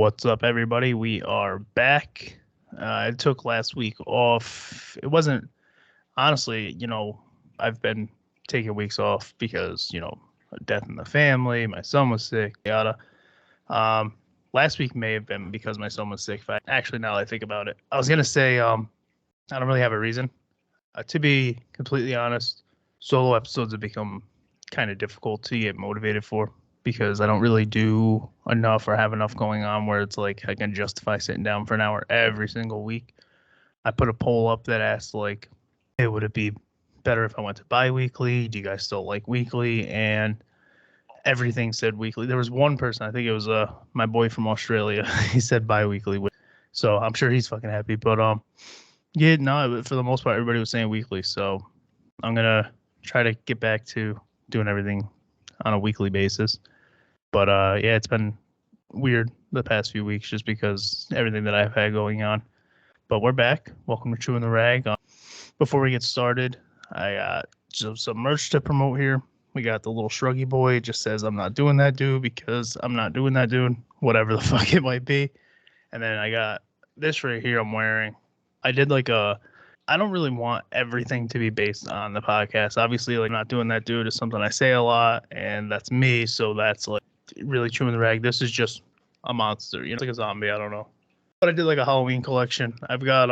What's up, everybody? We are back. I took last week off. It wasn't, honestly, I've been taking weeks off because, a death in the family, my son was sick, yada. Um, Last week may have been because my son was sick. But actually, now that I think about it, I was going to say I don't really have a reason. To be completely honest, solo episodes have become kind of difficult to get motivated for because I don't really do enough or have enough going on where it's like I can justify sitting down for an hour every single week. I put a poll up that asked like, hey, would it be better if I went to bi-weekly? Do you guys still like weekly? And everything said weekly. There was one person, I think it was my boy from Australia. He said bi-weekly. So I'm sure he's fucking happy. But yeah, no, for the most part, everybody was saying weekly. So I'm gonna try to get back to doing everything on a weekly basis. But yeah, it's been weird the past few weeks just because everything that I've had going on. But we're back. Welcome to Chewin the Rag. Before we get started, I got some merch to promote here. We got the little shruggy boy. It just says I'm not doing that dude because I'm not doing that dude, whatever the fuck it might be. And then I got this right here I'm wearing. I did like I don't really want everything to be based on the podcast. Obviously, like not doing that dude is something I say a lot, and that's me. So that's like really chewing the rag. This is just a monster, it's like a zombie. I don't know. But I did like a Halloween collection. I've got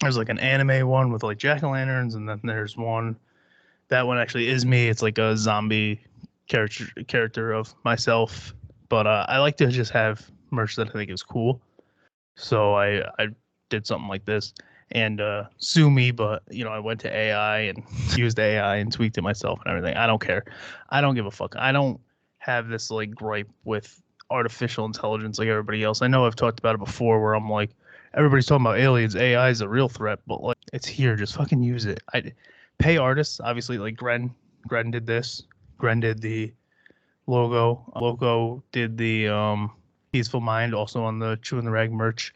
there's like an anime one with like jack-o'-lanterns, and then there's one. That one actually is me. It's like a zombie character of myself. But I like to just have merch that I think is cool. So I did something like this. And sue me, but I went to AI and used AI and tweaked it myself and everything. I don't care. I don't give a fuck. I don't have this like gripe with artificial intelligence like everybody else. I know I've talked about it before where I'm like, everybody's talking about aliens. AI is a real threat, but like it's here. Just fucking use it. I pay artists, obviously, like Gren did this. Gren did the logo. Loco did the Peaceful Mind, also on the Chewin the Rag merch.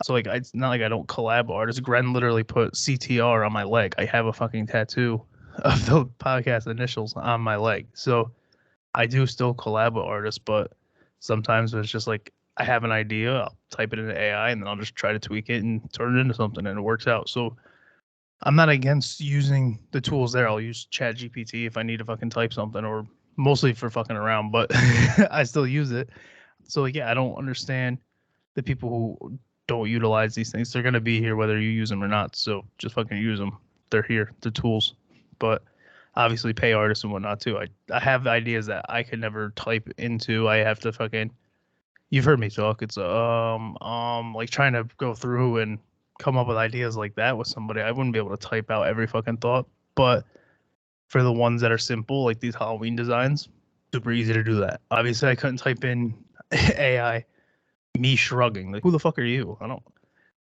So like it's not like I don't collab artists. Gren literally put CTR on my leg. I have a fucking tattoo of the podcast initials on my leg. So I do still collab with artists, but sometimes it's just like I have an idea, I'll type it into AI and then I'll just try to tweak it and turn it into something and it works out. So I'm not against using the tools there. I'll use ChatGPT if I need to fucking type something, or mostly for fucking around, but I still use it. So like, yeah, I don't understand the people who don't utilize these things. They're going to be here whether you use them or not. So just fucking use them. They're here. They're tools. But obviously pay artists and whatnot too. I have ideas that I could never type into. I have to fucking, you've heard me talk. It's like trying to go through and come up with ideas like that with somebody. I wouldn't be able to type out every fucking thought. But for the ones that are simple, like these Halloween designs, super easy to do that. Obviously I couldn't type in AI me shrugging. Like, who the fuck are you? I don't.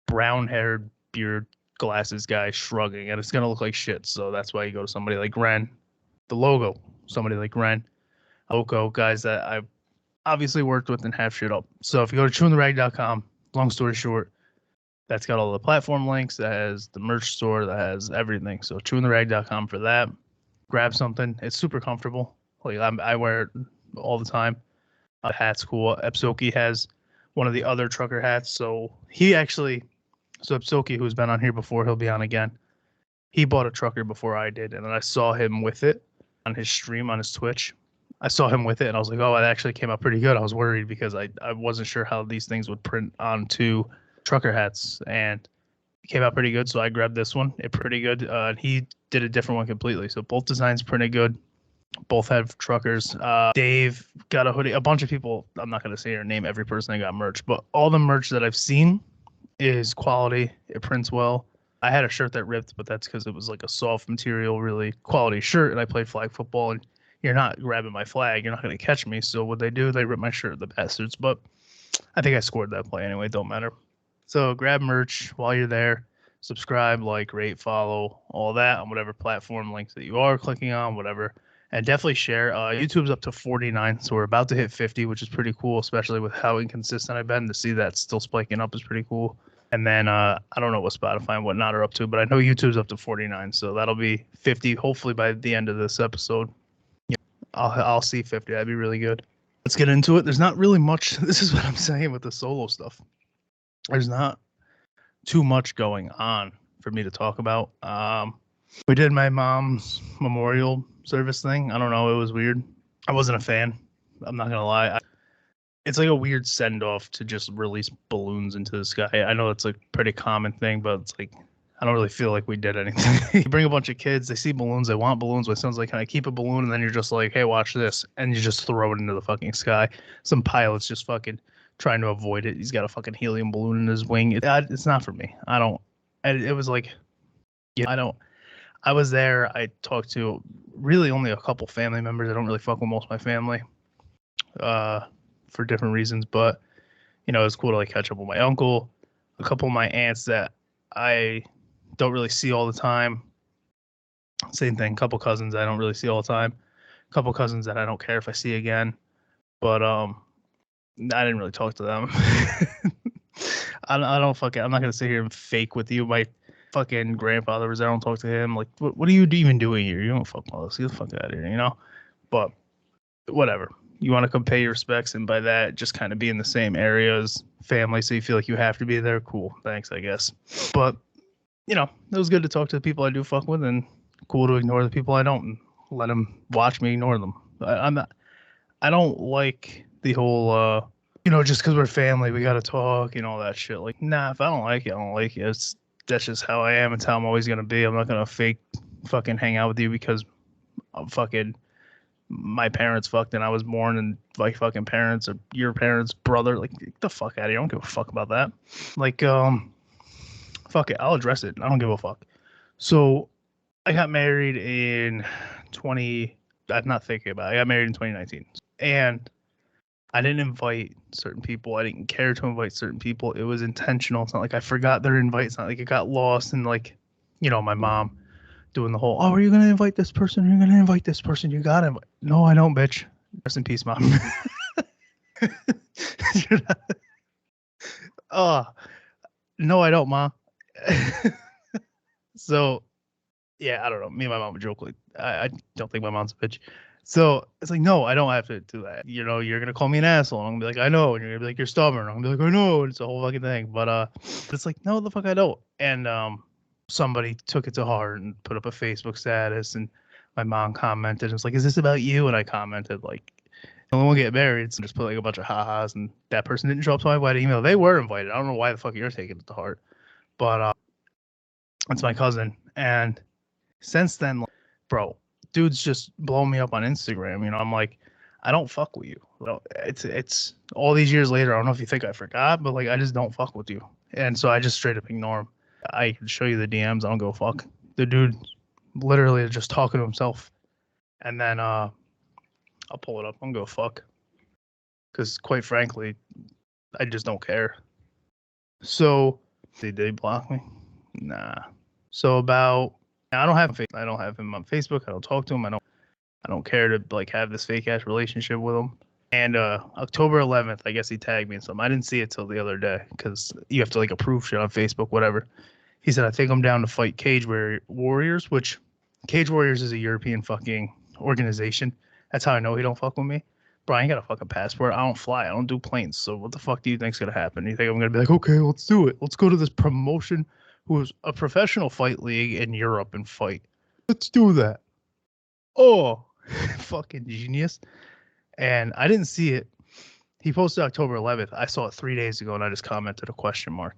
Brown-haired, beard, glasses guy shrugging, and it's gonna look like shit. So that's why you go to somebody like Ren. The logo, somebody like Ren, Oko, guys that I've obviously worked with and have shit up. So if you go to chewintherag.com, long story short, that's got all the platform links. That has the merch store. That has everything. So chewintherag.com for that. Grab something. It's super comfortable. Like I wear it all the time. Hat's cool. Epsoki has one of the other trucker hats. So Epsoki, who's been on here before, he'll be on again. He bought a trucker before I did, and then I saw him with it on his stream on his Twitch. I saw him with it, and I was like, oh, it actually came out pretty good. I was worried because I wasn't sure how these things would print onto trucker hats, and it came out pretty good. So I grabbed this one. It's pretty good. He did a different one completely. So both designs printed good. Both have truckers. Dave got a hoodie. A bunch of people, I'm not going to say or name every person that got merch, but all the merch that I've seen is quality. It prints well. I had a shirt that ripped, but that's because it was like a soft material, really quality shirt, and I played flag football, and you're not grabbing my flag. You're not going to catch me. So what they do, they rip my shirt, the bastards. But I think I scored that play anyway. Don't matter. So grab merch while you're there. Subscribe, like, rate, follow, all that on whatever platform links that you are clicking on, whatever. And definitely share. YouTube's up to 49, so we're about to hit 50, which is pretty cool, especially with how inconsistent I've been. To see that still spiking up is pretty cool. And then I don't know what Spotify and whatnot are up to, but I know YouTube's up to 49, so that'll be 50 hopefully by the end of this episode. Yeah, I'll see 50. That'd be really good. let's get into it. There's not really much. This is what I'm saying with the solo stuff. There's not too much going on for me to talk about. We did my mom's memorial service thing. I don't know. It was weird. I wasn't a fan. I'm not gonna lie. It's like a weird send off to just release balloons into the sky. I know it's a pretty common thing, but it's like I don't really feel like we did anything. You bring a bunch of kids, they see balloons, they want balloons. But it sounds like, can I keep a balloon? And then you're just like, hey, watch this, and you just throw it into the fucking sky. Some pilot's just fucking trying to avoid it. He's got a fucking helium balloon in his wing. It's not for me. I don't. It was like, I don't. I was there. I talked to really only a couple family members. I don't really fuck with most of my family, for different reasons. But it was cool to like catch up with my uncle, a couple of my aunts that I don't really see all the time. Same thing. Couple cousins I don't really see all the time. Couple cousins that I don't care if I see again. But I didn't really talk to them. I don't fucking. I'm not gonna sit here and fake with you. My fucking grandfather was there. I don't talk to him. Like, what are you even doing here? You don't fuck with us. Get the fuck out of here. But whatever. You want to come pay your respects, and by that, just kind of be in the same area as family, so you feel like you have to be there. Cool. Thanks, I guess. But it was good to talk to the people I do fuck with, and cool to ignore the people I don't, and let them watch me ignore them. I don't like the whole, just because we're family, we got to talk and all that shit. Like, nah, if I don't like you, I don't like you. That's just how I am. It's how I'm always going to be. I'm not going to fake fucking hang out with you because I'm fucking, my parents fucked and I was born, and my fucking parents or your parents' brother. Like, get the fuck out of here. I don't give a fuck about that. Like, fuck it. I'll address it. I don't give a fuck. So I got married in I'm not thinking about it. I got married in 2019. And I didn't invite certain people. I didn't care to invite certain people. It was intentional. It's not like I forgot their invite. It's not like it got lost. And like, my mom doing the whole, oh, are you going to invite this person? You're going to invite this person. You got to invite. No, I don't, bitch. Rest in peace, mom. No, I don't, ma. So, yeah, I don't know. Me and my mom would joke like, I don't think my mom's a bitch. So it's like, no, I don't have to do that. You're gonna call me an asshole, and I'm gonna be like, I know, and you're gonna be like, you're stubborn. I'm gonna be like, I know, and it's a whole fucking thing. But it's like, no, the fuck, I don't. And somebody took it to heart and put up a Facebook status, and my mom commented. It was like, is this about you? And I commented like, when we get married, so just put like a bunch of ha-has, and that person didn't show up to my wedding email. They were invited. I don't know why the fuck you're taking it to heart, but it's my cousin, and since then, bro, dudes just blow me up on Instagram. I'm like, I don't fuck with you. It's all these years later. I don't know if you think I forgot, but like, I just don't fuck with you. And so I just straight up ignore him. I can show you the DMs. I don't go fuck. The dude literally is just talking to himself. And then I'll pull it up. I don't go fuck. Because quite frankly, I just don't care. So did they block me? Nah. So I don't have him on Facebook. I don't talk to him. I don't care to like have this fake ass relationship with him. And October 11th, I guess he tagged me in something. I didn't see it till the other day because you have to like approve shit on Facebook, whatever. He said, I think I'm down to fight Cage Warriors, which Cage Warriors is a European fucking organization. That's how I know he don't fuck with me. Bro, I ain't got a fucking passport. I don't fly. I don't do planes. So what the fuck do you think's gonna happen? You think I'm gonna be like, okay, let's do it. Let's go to this promotion who's a professional fight league in Europe and fight. Let's do that. Oh, fucking genius. And I didn't see it. He posted October 11th. I saw it 3 days ago, and I just commented a question mark.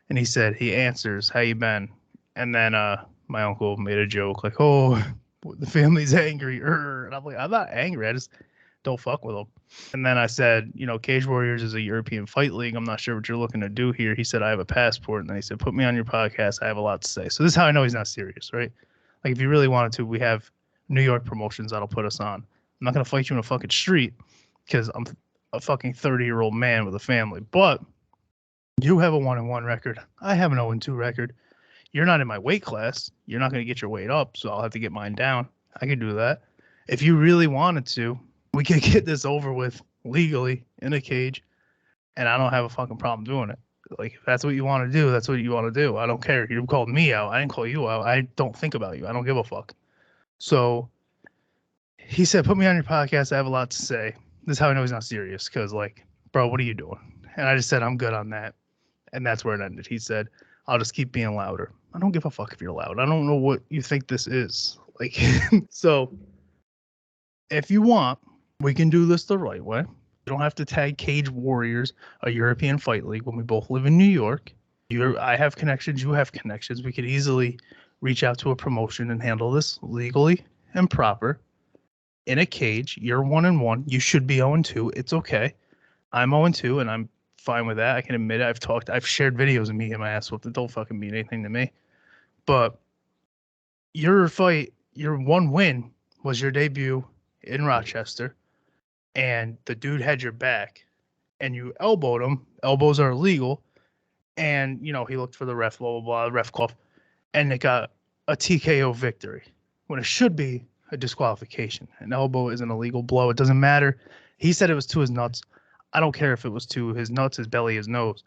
And he said, he answers, how you been? And then my uncle made a joke like, oh, the family's angry. And I'm like, I'm not angry. I just don't fuck with them. And then I said, Cage Warriors is a European fight league. I'm not sure what you're looking to do here. He said, I have a passport. And then he said, put me on your podcast. I have a lot to say. So this is how I know he's not serious, right? Like, if you really wanted to, we have New York promotions that'll put us on. I'm not going to fight you in a fucking street because I'm a fucking 30-year-old man with a family. But you have a 1-1 record. I have an 0-2 record. You're not in my weight class. You're not going to get your weight up, so I'll have to get mine down. I could do that. If you really wanted to, we could get this over with legally in a cage, and I don't have a fucking problem doing it. Like, if that's what you want to do, that's what you want to do. I don't care. You called me out. I didn't call you out. I don't think about you. I don't give a fuck. So he said, put me on your podcast. I have a lot to say. This is how I know he's not serious. Because, like, bro, what are you doing? And I just said, I'm good on that. And that's where it ended. He said, I'll just keep being louder. I don't give a fuck if you're loud. I don't know what you think this is. Like, so if you want, we can do this the right way. You don't have to tag Cage Warriors, a European fight league, when we both live in New York. I have connections, you have connections. We could easily reach out to a promotion and handle this legally and proper. In a cage, you're 1-1. You should be 0-2. It's okay. I'm 0-2, and I'm fine with that. I can admit it. I've shared videos of me getting my ass whooped. It don't fucking mean anything to me. But your fight, your one win was your debut in Rochester, and the dude had your back, and you elbowed him. Elbows are illegal, and he looked for the ref, blah blah blah, ref call, and it got a TKO victory when it should be a disqualification. An elbow is an illegal blow. It doesn't matter. He said it was to his nuts. I don't care if it was to his nuts, his belly, his nose.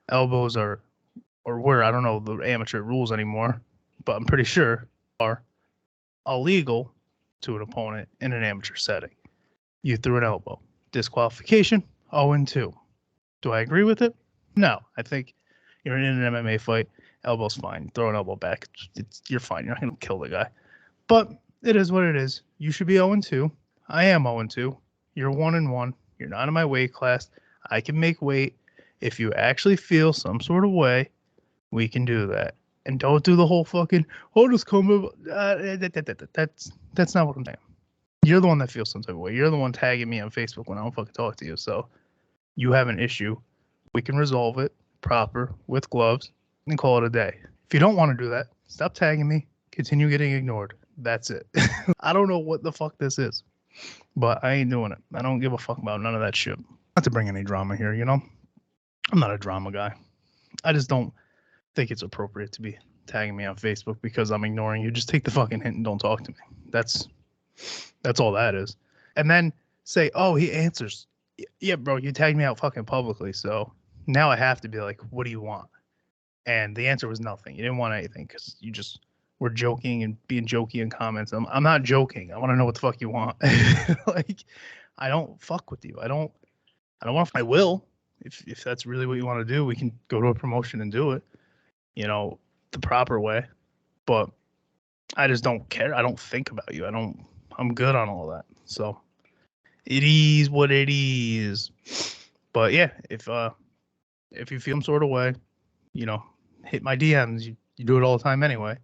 Elbows are, or were, I don't know the amateur rules anymore, but I'm pretty sure are illegal to an opponent in an amateur setting. You threw an elbow. Disqualification, 0-2. Do I agree with it? No. I think you're in an MMA fight. Elbow's fine. Throw an elbow back. You're fine. You're not going to kill the guy. But it is what it is. You should be 0-2. I am 0-2. You're 1-1. You're not in my weight class. I can make weight. If you actually feel some sort of way, we can do that. And don't do the whole fucking, just come. That's not what I'm saying. You're the one that feels some type of way. You're the one tagging me on Facebook when I don't fucking talk to you. So you have an issue. We can resolve it proper with gloves and call it a day. If you don't want to do that, stop tagging me. Continue getting ignored. That's it. I don't know what the fuck this is, but I ain't doing it. I don't give a fuck about none of that shit. Not to bring any drama here, I'm not a drama guy. I just don't think it's appropriate to be tagging me on Facebook because I'm ignoring you. Just take the fucking hint and don't talk to me. That's all that is. And then say, oh, he answers. Yeah, bro, you tagged me out fucking publicly. So now I have to be like, what do you want? And the answer was nothing. You didn't want anything because you just were joking and being jokey in comments. I'm not joking. I want to know what the fuck you want. Like, I don't fuck with you. I don't want to. I will. If that's really what you want to do, we can go to a promotion and do it, the proper way. But I just don't care. I don't think about you. I'm good on all that. So it is what it is. But yeah, if you feel some sort of way, hit my DMs. You do it all the time anyway,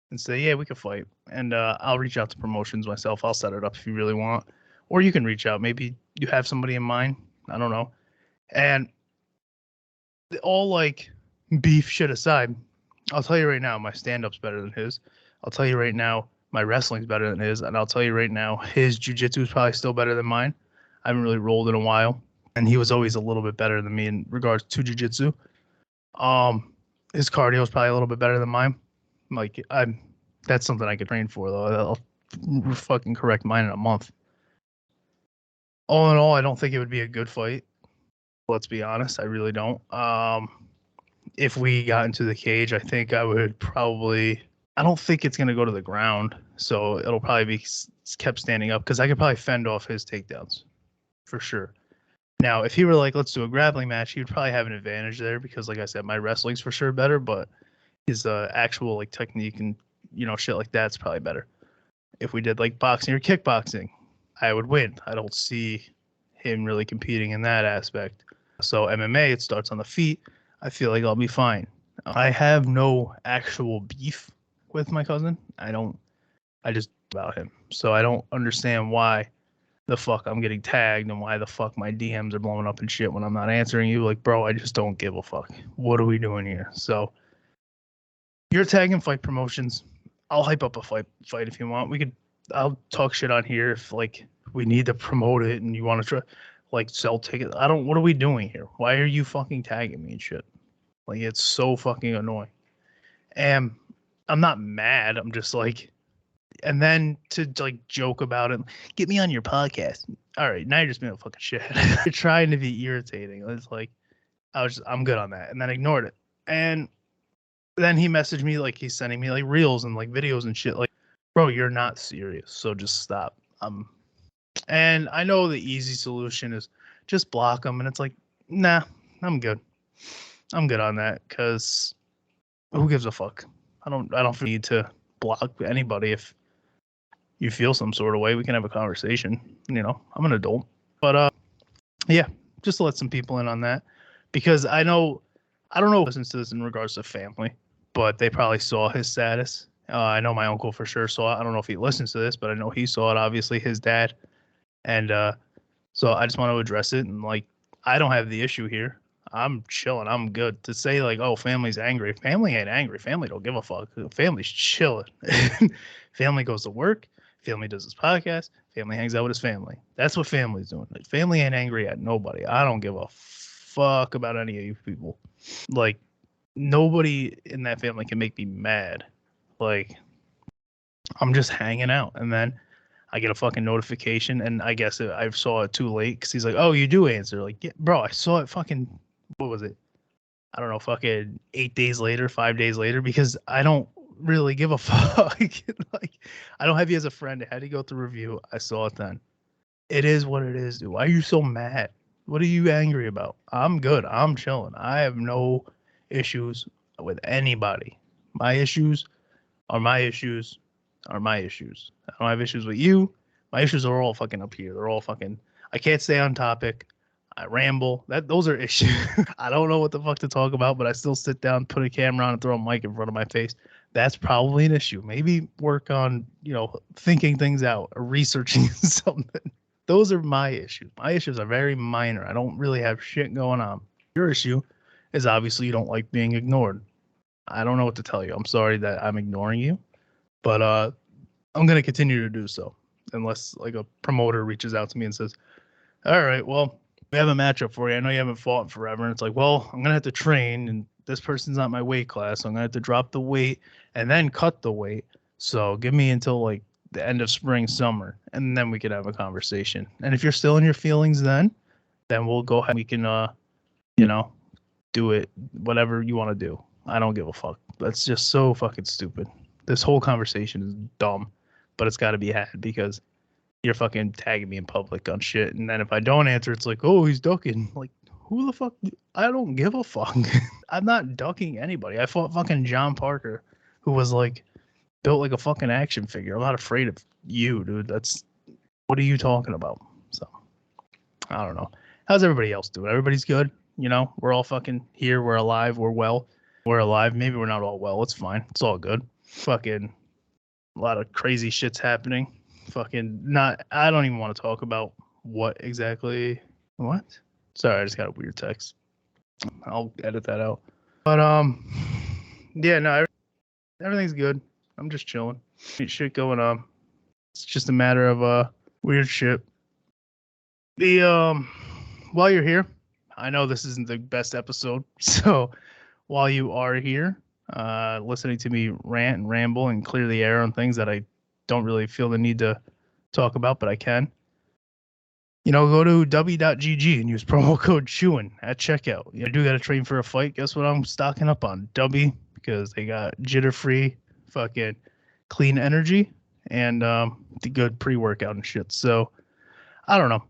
and say, yeah, we could fight. And I'll reach out to promotions myself. I'll set it up if you really want, or you can reach out. Maybe you have somebody in mind. I don't know. And all like beef shit aside, I'll tell you right now, my stand-up's better than his. I'll tell you right now, my wrestling's better than his. And I'll tell you right now, his jiu-jitsu is probably still better than mine. I haven't really rolled in a while. And he was always a little bit better than me in regards to jiu-jitsu. His cardio is probably a little bit better than mine. Like, that's something I could train for, though. I'll fucking correct mine in a month. All in all, I don't think it would be a good fight. Let's be honest. I really don't. If we got into the cage, I think I would probably... I don't think it's going to go to the ground, so it'll probably be kept standing up because I could probably fend off his takedowns for sure. Now, if he were like, let's do a grappling match, he would probably have an advantage there because, like I said, my wrestling's for sure better, but his actual like technique and shit like that's probably better. If we did like boxing or kickboxing, I would win. I don't see him really competing in that aspect. So MMA, it starts on the feet. I feel like I'll be fine. I have no actual beef with my cousin. I just about him. So I don't understand why the fuck I'm getting tagged and why the fuck my DMs are blowing up and shit when I'm not answering you. Like, bro, I just don't give a fuck. What are we doing here? So you're tagging fight promotions. I'll hype up a fight if you want. I'll talk shit on here if like we need to promote it and you want to try like sell tickets. What are we doing here? Why are you fucking tagging me and shit? Like, it's so fucking annoying. And I'm not mad. I'm just like, and then to like joke about it, get me on your podcast. All right, now you're just being a fucking shit. You're trying to be irritating. It's like, I'm good on that. And then ignored it. And then he messaged me like he's sending me like reels and like videos and shit. Like, bro, you're not serious. So just stop. And I know the easy solution is just block them, and it's like, nah, I'm good. I'm good on that because who gives a fuck? I don't feel the need to block anybody. If you feel some sort of way, we can have a conversation. I'm an adult. But yeah, just to let some people in on that, because I don't know who listens to this in regards to family, but they probably saw his status. I know my uncle for sure saw it. I don't know if he listens to this, but I know he saw it. Obviously, his dad, and so I just want to address it. And like, I don't have the issue here. I'm chilling. I'm good. To say like, oh, family's angry. Family ain't angry. Family don't give a fuck. Family's chilling. Family goes to work. Family does his podcast. Family hangs out with his family. That's what family's doing. Like, family ain't angry at nobody. I don't give a fuck about any of you people. Like, nobody in that family can make me mad. Like, I'm just hanging out, and then I get a fucking notification, and I guess I saw it too late because he's like, "Oh, you do answer." Like, yeah, bro, I saw it fucking. What was it? I don't know, fucking 8 days later, 5 days later, because I don't really give a fuck. Like, I don't have you as a friend. I had to go through review. I saw it then. It is what it is, dude. Why are you so mad? What are you angry about? I'm good. I'm chilling. I have no issues with anybody. My issues are my issues are my issues. I don't have issues with you. My issues are all fucking up here. They're all fucking. I can't stay on topic. I ramble. Those are issues. I don't know what the fuck to talk about, but I still sit down, put a camera on, and throw a mic in front of my face. That's probably an issue. Maybe work on, thinking things out or researching something. Those are my issues. My issues are very minor. I don't really have shit going on. Your issue is obviously you don't like being ignored. I don't know what to tell you. I'm sorry that I'm ignoring you, but I'm gonna continue to do so unless like a promoter reaches out to me and says, "All right, well, we have a matchup for you. I know you haven't fought in forever." And it's like, well, I'm gonna have to train, and this person's not my weight class, so I'm gonna have to drop the weight and then cut the weight. So give me until like the end of spring, summer, and then we could have a conversation. And if you're still in your feelings, then we'll go ahead. We can, do it whatever you want to do. I don't give a fuck. That's just so fucking stupid. This whole conversation is dumb, but it's got to be had because you're fucking tagging me in public on shit. And then if I don't answer, it's like, oh, he's ducking. Like, who the fuck? I don't give a fuck. I'm not ducking anybody. I fought fucking John Parker, who was like built like a fucking action figure. I'm not afraid of you, dude. What are you talking about? So, I don't know. How's everybody else doing? Everybody's good. We're all fucking here. We're alive. We're well. We're alive. Maybe we're not all well. It's fine. It's all good. Fucking a lot of crazy shit's happening. Fucking not. I don't even want to talk about what exactly. What? Sorry, I just got a weird text. I'll edit that out. But yeah, no, everything's good. I'm just chilling. Ain't shit going on. It's just a matter of weird shit. While you're here, I know this isn't the best episode, so while you are here, listening to me rant and ramble and clear the air on things that I don't really feel the need to talk about, but I can. Go to w.gg and use promo code Chewin at checkout. I do got to train for a fight. Guess what I'm stocking up on? W, because they got jitter-free, fucking clean energy, and the good pre-workout and shit. So, I don't know.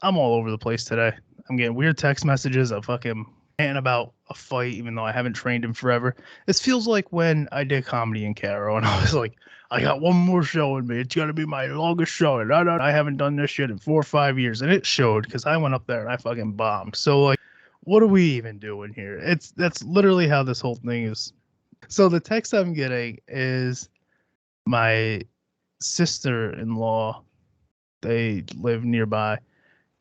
I'm all over the place today. I'm getting weird text messages of fucking ranting about a fight, even though I haven't trained in forever. This feels like when I did comedy in Caro, and I was like, I got one more show in me. It's gonna be my longest show, and I haven't done this shit in 4 or 5 years, and it showed because I went up there and I fucking bombed. So like, what are we even doing here? That's literally how this whole thing is. So the text I'm getting is my sister-in-law. They live nearby,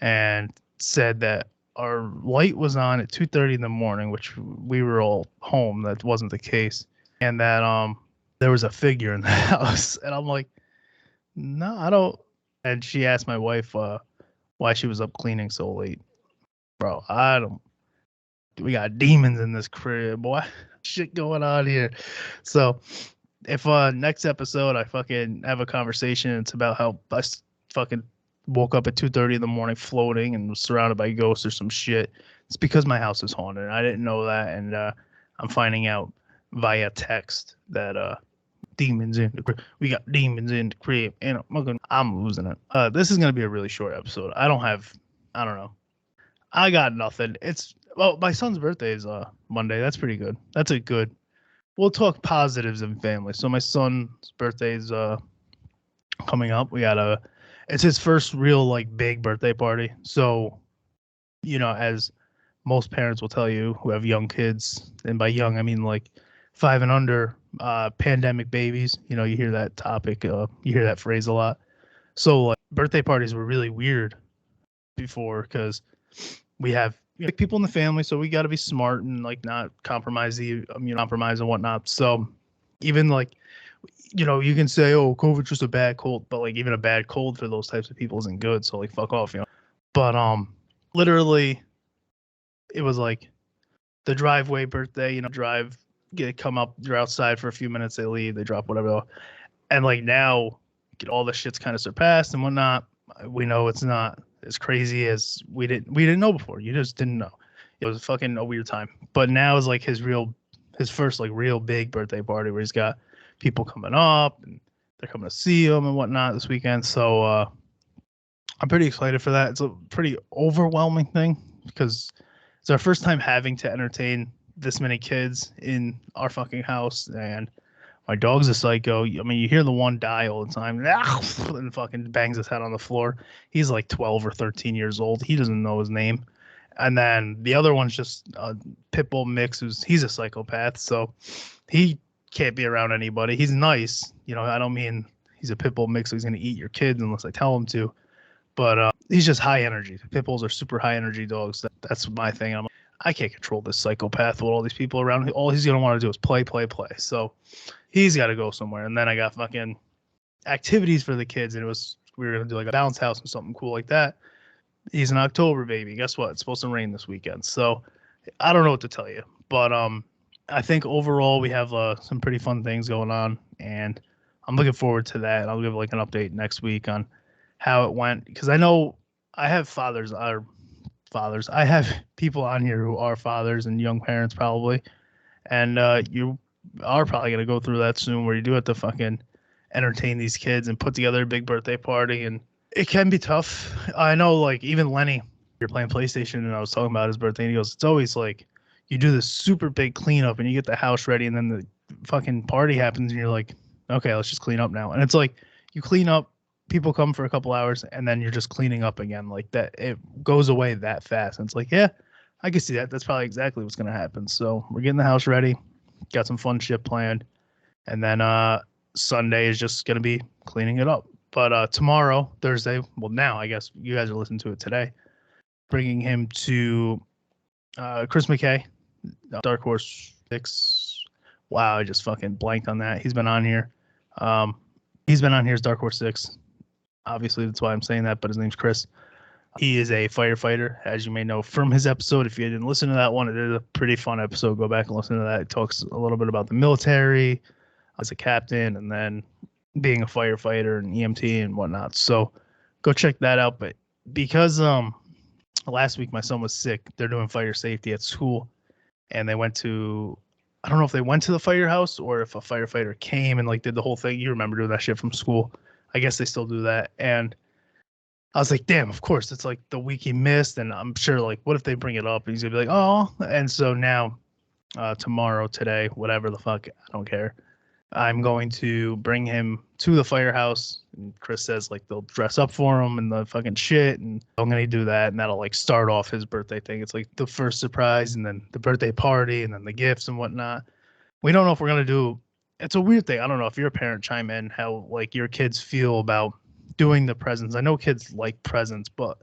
and said that our light was on at 2:30 in the morning, which we were all home. That wasn't the case, and that there was a figure in the house, and I'm like, no, I don't. And she asked my wife why she was up cleaning so late. Bro, I don't. We got demons in this crib, boy. Shit going on here. So if next episode I fucking have a conversation, it's about how I fucking woke up at 2:30 in the morning floating and was surrounded by ghosts or some shit. It's because my house is haunted. I didn't know that, and I'm finding out via text that demons in the crib. We got demons in the crib, and I'm losing it. This is gonna be a really short episode. I don't know. I got nothing. My son's birthday is Monday. That's pretty good. That's a good. We'll talk positives in family. So my son's birthday is coming up. It's his first real like big birthday party. So, as most parents will tell you who have young kids, and by young I mean like 5 and under, pandemic babies. You hear that topic, you hear that phrase a lot. So like birthday parties were really weird before because we have people in the family, so we got to be smart and like not compromise compromise and whatnot. So even like you can say, oh, COVID's just a bad cold, but like even a bad cold for those types of people isn't good. So like fuck off. But literally, it was like the driveway birthday. Come up, they're outside for a few minutes, they leave, they drop whatever, and like now, all the shit's kind of surpassed and whatnot. We know it's not as crazy as we didn't know before. You just didn't know. It was fucking a weird time. But now is like his first like real big birthday party where he's got people coming up and they're coming to see him and whatnot this weekend. So I'm pretty excited for that. It's a pretty overwhelming thing because it's our first time having to entertain this many kids in our fucking house, and my dog's a psycho. I mean, you hear the one die all the time and fucking bangs his head on the floor. He's like 12 or 13 years old. He doesn't know his name. And then the other one's just a pit bull mix. He's a psychopath, so he can't be around anybody. He's nice. I don't mean he's a pit bull mix, so he's going to eat your kids unless I tell him to. But he's just high energy. Pit bulls are super high energy dogs. That's my thing. I can't control this psychopath with all these people around. All he's going to want to do is play. So he's got to go somewhere. And then I got fucking activities for the kids. And we were going to do like a bounce house or something cool like that. He's an October baby. Guess what? It's supposed to rain this weekend. So I don't know what to tell you. But I think overall we have some pretty fun things going on. And I'm looking forward to that. And I'll give like an update next week on how it went. Because I know I have fathers. I have people on here who are fathers and young parents probably. And you are probably going to go through that soon where you do have to fucking entertain these kids and put together a big birthday party. And it can be tough. I know, like, even Lenny, you're playing PlayStation and I was talking about his birthday and he goes, it's always like you do this super big cleanup and you get the house ready and then the fucking party happens and you're like, okay, let's just clean up now. And it's like you clean up, people come for a couple hours and then you're just cleaning up again like that. It goes away that fast. And it's like, yeah, I can see that. That's probably exactly what's going to happen. So we're getting the house ready, got some fun shit planned. And then Sunday is just going to be cleaning it up. But tomorrow, Thursday, well, now I guess you guys are listening to it today, bringing him to Chris McKay, Dark Horse 6. Wow, I just fucking blanked on that. He's been on here. He's been on here as Dark Horse 6. Obviously, that's why I'm saying that, but his name's Chris. He is a firefighter, as you may know from his episode. If you didn't listen to that one, it is a pretty fun episode. Go back and listen to that. It talks a little bit about the military as a captain and then being a firefighter and EMT and whatnot. So go check that out. But because last week my son was sick, they're doing fire safety at school. And they went to, I don't know if they went to the firehouse or if a firefighter came and like did the whole thing. You remember doing that shit from school. I guess they still do that. And I was like, damn, of course. It's like the week he missed. And I'm sure, like, what if they bring it up? And he's going to be like, oh. And so now, tomorrow, today, whatever the fuck, I don't care. I'm going to bring him to the firehouse. And Chris says, like, they'll dress up for him and the fucking shit. And I'm going to do that. And that'll, like, start off his birthday thing. It's like the first surprise and then the birthday party and then the gifts and whatnot. We don't know if we're going to do. It's a weird thing. I don't know if you're a parent, chime in how, like, your kids feel about doing the presents. I know kids like presents, but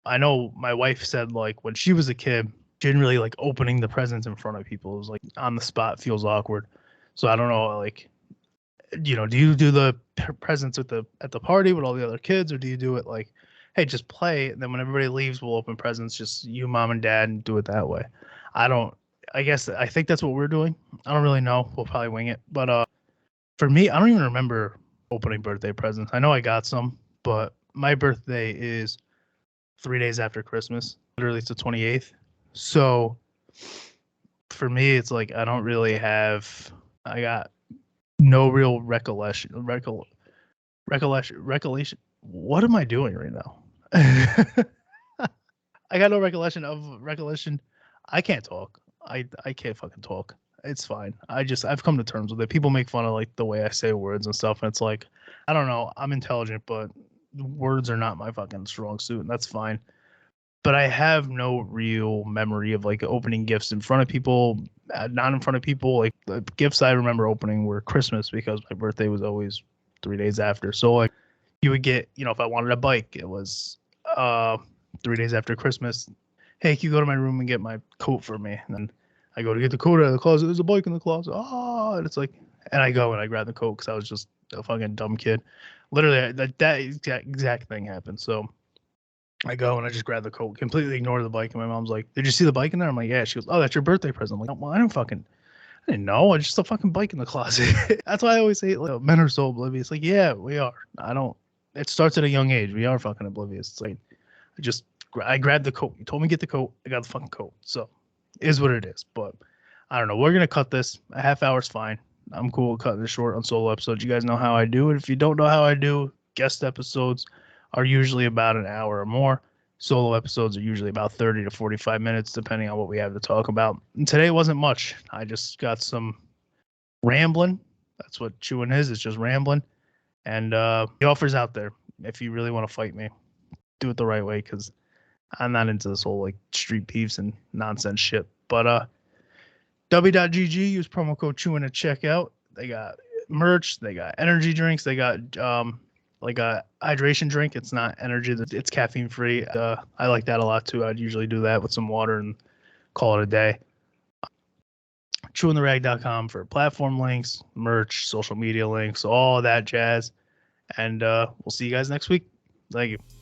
I know my wife said, like, when she was a kid, she didn't really like opening the presents in front of people. It was like on the spot, feels awkward. So I don't know, like, do you do the presents at the party with all the other kids, or do you do it like, hey, just play, and then when everybody leaves, we'll open presents, just you, mom, and dad, and do it that way? I think that's what we're doing. I don't really know. We'll probably wing it. But for me, I don't even remember opening birthday presents. I know I got some, but my birthday is 3 days after Christmas. Literally, it's the 28th. So for me, it's like I don't really have. I got no real recollection. What am I doing right now? I got no recollection. I can't talk. I can't fucking talk. It's fine. I've come to terms with it. People make fun of like the way I say words and stuff, and it's like, I don't know. I'm intelligent, but words are not my fucking strong suit, and that's fine. But I have no real memory of like opening gifts in front of people, not in front of people. Like the gifts I remember opening were Christmas because my birthday was always 3 days after. So like you would get, if I wanted a bike, it was 3 days after Christmas. Hey, can you go to my room and get my coat for me? And then I go to get the coat out of the closet. There's a bike in the closet. Oh, and it's like, and I go and I grab the coat because I was just a fucking dumb kid. Literally, that exact thing happened. So I go and I just grab the coat, completely ignore the bike. And my mom's like, "Did you see the bike in there?" I'm like, "Yeah." She goes, "Oh, that's your birthday present." I'm like, "Well, I didn't know. I just a fucking bike in the closet." That's why I always say like, men are so oblivious. Like, yeah, we are. I don't. It starts at a young age. We are fucking oblivious. It's like I grabbed the coat. You told me to get the coat. I got the fucking coat. So, it is what it is. But I don't know. We're gonna cut this. A half hour's fine. I'm cool with cutting it short on solo episodes. You guys know how I do it. If you don't know how I do, guest episodes are usually about an hour or more. Solo episodes are usually about 30 to 45 minutes, depending on what we have to talk about. And today wasn't much. I just got some rambling. That's what chewing is. It's just rambling. And the offer's out there. If you really want to fight me, do it the right way, because I'm not into this whole like street beefs and nonsense shit. But W.GG, use promo code Chewin at checkout. They got merch, they got energy drinks, they got like a hydration drink. It's not energy, it's caffeine free. I like that a lot too. I'd usually do that with some water and call it a day. Chewintherag.com for platform links, merch, social media links, all that jazz. And we'll see you guys next week. Thank you.